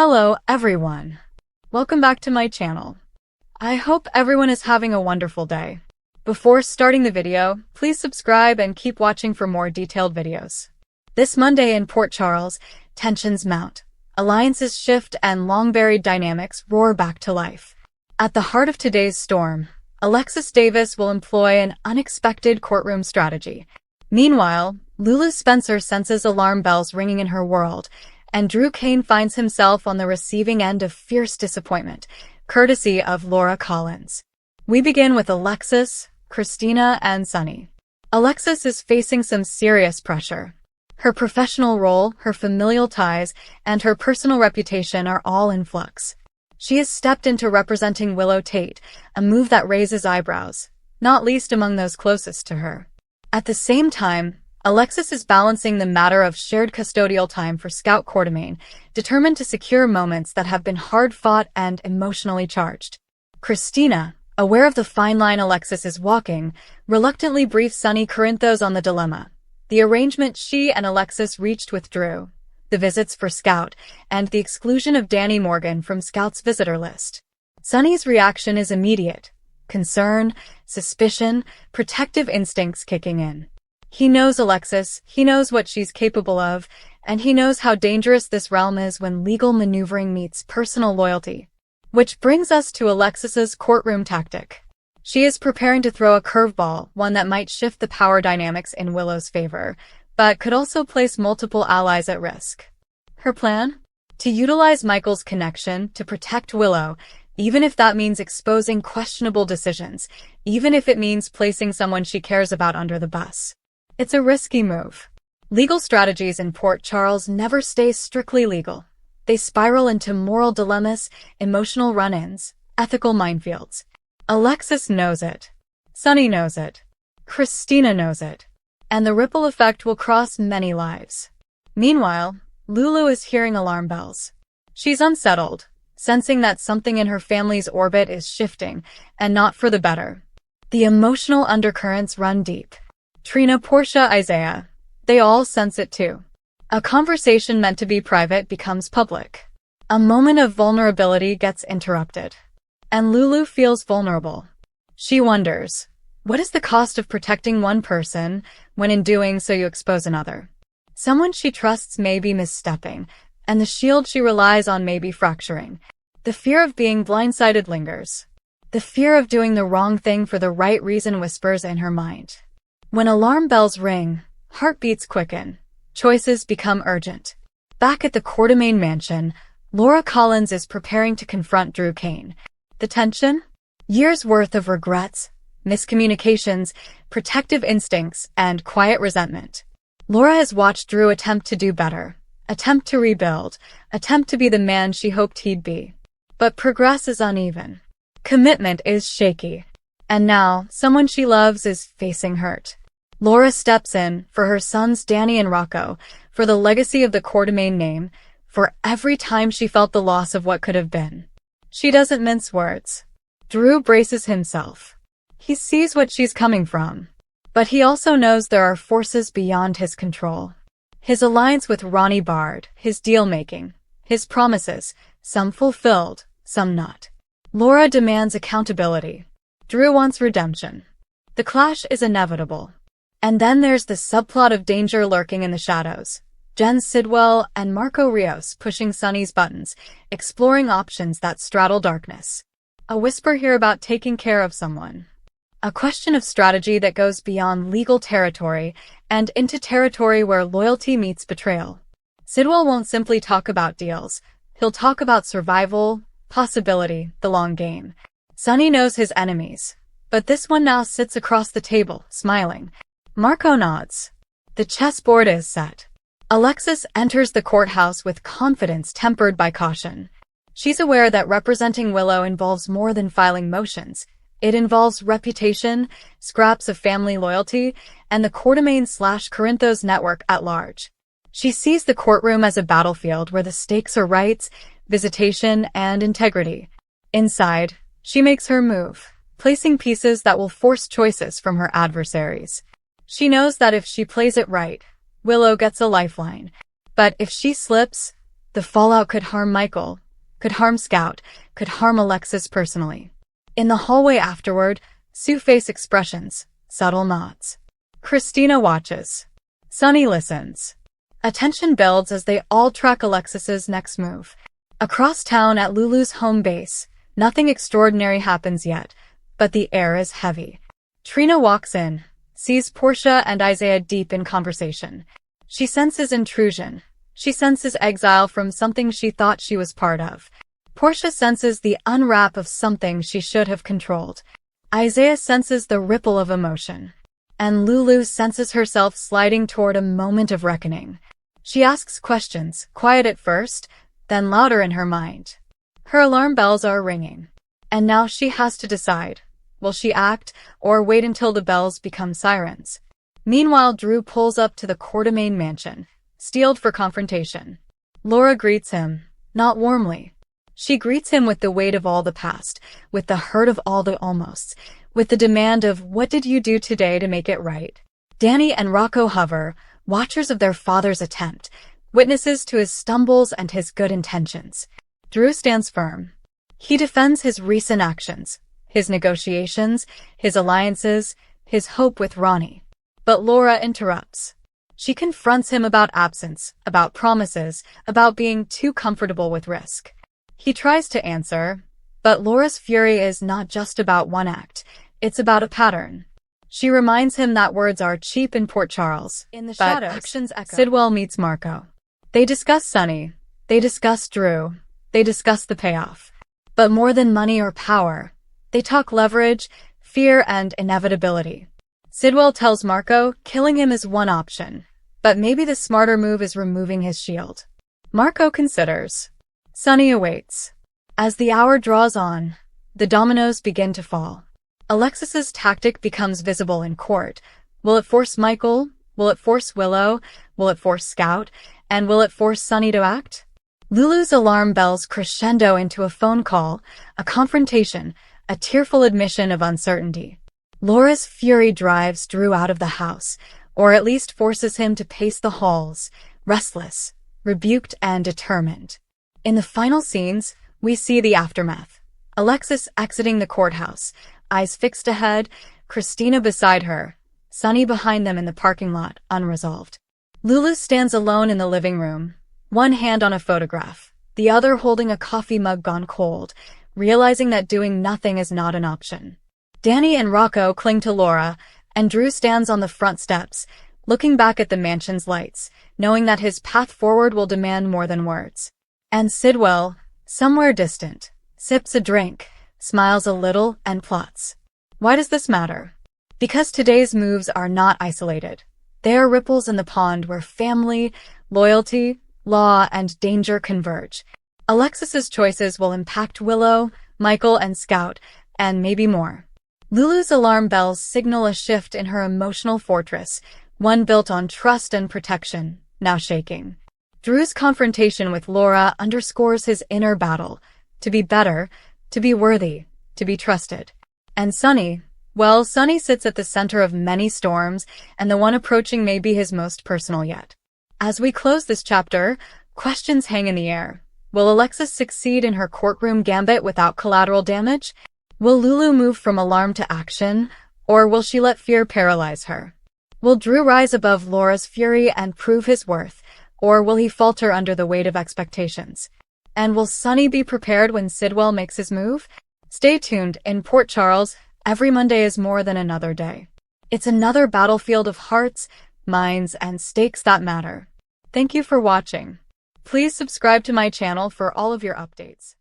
Hello everyone. Welcome back to my channel. I hope everyone is having a wonderful day. Before starting the video, please subscribe and keep watching for more detailed videos. This Monday in Port Charles, tensions mount, alliances shift and long-buried dynamics roar back to life. At the heart of today's storm, Alexis Davis will employ an unexpected courtroom strategy. Meanwhile, Lulu Spencer senses alarm bells ringing in her world, and Drew Kane finds himself on the receiving end of fierce disappointment, courtesy of Laura Collins. We begin with Alexis, Christina, and Sunny. Alexis is facing some serious pressure. Her professional role, her familial ties, and her personal reputation are all in flux. She has stepped into representing Willow Tate, a move that raises eyebrows, not least among those closest to her. At the same time, Alexis is balancing the matter of shared custodial time for Scout Quartermain, determined to secure moments that have been hard-fought and emotionally charged. Christina, aware of the fine line Alexis is walking, reluctantly briefs Sunny Corinthos on the dilemma, the arrangement she and Alexis reached with Drew, the visits for Scout, and the exclusion of Danny Morgan from Scout's visitor list. Sunny's reaction is immediate: concern, suspicion, protective instincts kicking in. He knows Alexis, he knows what she's capable of, and he knows how dangerous this realm is when legal maneuvering meets personal loyalty. Which brings us to Alexis's courtroom tactic. She is preparing to throw a curveball, one that might shift the power dynamics in Willow's favor, but could also place multiple allies at risk. Her plan? To utilize Michael's connection to protect Willow, even if that means exposing questionable decisions, even if it means placing someone she cares about under the bus. It's a risky move. Legal strategies in Port Charles never stay strictly legal. They spiral into moral dilemmas, emotional run-ins, ethical minefields. Alexis knows it. Sunny knows it. Christina knows it. And the ripple effect will cross many lives. Meanwhile, Lulu is hearing alarm bells. She's unsettled, sensing that something in her family's orbit is shifting, and not for the better. The emotional undercurrents run deep. Trina, Portia, Isaiah, they all sense it too. A conversation meant to be private becomes public. A moment of vulnerability gets interrupted. And Lulu feels vulnerable. She wonders, what is the cost of protecting one person when in doing so you expose another? Someone she trusts may be misstepping, and the shield she relies on may be fracturing. The fear of being blindsided lingers. The fear of doing the wrong thing for the right reason whispers in her mind. When alarm bells ring, heartbeats quicken. Choices become urgent. Back at the Quartermain mansion, Laura Collins is preparing to confront Drew Kane. The tension? Years' worth of regrets, miscommunications, protective instincts, and quiet resentment. Laura has watched Drew attempt to do better, attempt to rebuild, attempt to be the man she hoped he'd be. But progress is uneven. Commitment is shaky. And now, someone she loves is facing hurt. Laura steps in, for her sons Danny and Rocco, for the legacy of the Quartermain name, for every time she felt the loss of what could have been. She doesn't mince words. Drew braces himself. He sees what she's coming from. But he also knows there are forces beyond his control. His alliance with Ronnie Bard, his deal-making, his promises, some fulfilled, some not. Laura demands accountability. Drew wants redemption. The clash is inevitable. And then there's the subplot of danger lurking in the shadows. Jen Sidwell and Marco Rios pushing Sunny's buttons, exploring options that straddle darkness. A whisper here about taking care of someone. A question of strategy that goes beyond legal territory and into territory where loyalty meets betrayal. Sidwell won't simply talk about deals. He'll talk about survival, possibility, the long game. Sunny knows his enemies, but this one now sits across the table, smiling. Marco nods. The chessboard is set. Alexis enters the courthouse with confidence tempered by caution. She's aware that representing Willow involves more than filing motions. It involves reputation, scraps of family loyalty, and the Quartermain/Corinthos network at large. She sees the courtroom as a battlefield where the stakes are rights, visitation, and integrity. Inside, she makes her move, placing pieces that will force choices from her adversaries. She knows that if she plays it right, Willow gets a lifeline. But if she slips, The fallout could harm Michael, could harm Scout, could harm Alexis personally. In the hallway afterward, Sue face expressions, subtle nods. Christina watches. Sunny listens. Attention builds as they all track Alexis's next move. Across town at Lulu's home base, nothing extraordinary happens yet, but the air is heavy. Trina walks in, sees Portia and Isaiah deep in conversation. She senses intrusion. She senses exile from something she thought she was part of. Portia senses the unwrap of something she should have controlled. Isaiah senses the ripple of emotion. And Lulu senses herself sliding toward a moment of reckoning. She asks questions, quiet at first, then louder in her mind. Her alarm bells are ringing. And now she has to decide. Will she act, or wait until the bells become sirens? Meanwhile, Drew pulls up to the Courtroom mansion, steeled for confrontation. Laura greets him, not warmly. She greets him with the weight of all the past, with the hurt of all the almosts, with the demand of, "What did you do today to make it right?" Danny and Rocco hover, watchers of their father's attempt, witnesses to his stumbles and his good intentions. Drew stands firm. He defends his recent actions, his negotiations, his alliances, his hope with Ronnie. But Laura interrupts. She confronts him about absence, about promises, about being too comfortable with risk. He tries to answer, but Laura's fury is not just about one act, it's about a pattern. She reminds him that words are cheap in Port Charles, but actions echo. Sidwell meets Marco. They discuss Sunny, they discuss Drew, they discuss the payoff. But more than money or power, they talk leverage, fear, and inevitability. Sidwell tells Marco killing him is one option, but maybe the smarter move is removing his shield. Marco considers. Sunny awaits. As the hour draws on, the dominoes begin to fall. Alexis's tactic becomes visible in court. Will it force Michael? Will it force Willow? Will it force Scout? And will it force Sunny to act? Lulu's alarm bells crescendo into a phone call, a confrontation, a tearful admission of uncertainty. Laura's fury drives Drew out of the house, or at least forces him to pace the halls, restless, rebuked, and determined. In the final scenes, we see the aftermath. Alexis exiting the courthouse, eyes fixed ahead, Christina beside her, Sunny behind them in the parking lot, unresolved. Lulu stands alone in the living room, one hand on a photograph, the other holding a coffee mug gone cold, realizing that doing nothing is not an option. Danny and Rocco cling to Laura, and Drew stands on the front steps, looking back at the mansion's lights, knowing that his path forward will demand more than words. And Sidwell, somewhere distant, sips a drink, smiles a little, and plots. Why does this matter? Because today's moves are not isolated. They are ripples in the pond where family, loyalty, law, and danger converge. Alexis's choices will impact Willow, Michael, and Scout, and maybe more. Lulu's alarm bells signal a shift in her emotional fortress, one built on trust and protection, now shaking. Drew's confrontation with Laura underscores his inner battle, to be better, to be worthy, to be trusted. And Sunny, well, Sunny sits at the center of many storms, and the one approaching may be his most personal yet. As we close this chapter, questions hang in the air. Will Alexis succeed in her courtroom gambit without collateral damage? Will Lulu move from alarm to action, or will she let fear paralyze her? Will Drew rise above Laura's fury and prove his worth, or will he falter under the weight of expectations? And will Sunny be prepared when Sidwell makes his move? Stay tuned. In Port Charles, every Monday is more than another day. It's another battlefield of hearts, minds, and stakes that matter. Thank you for watching. Please subscribe to my channel for all of your updates.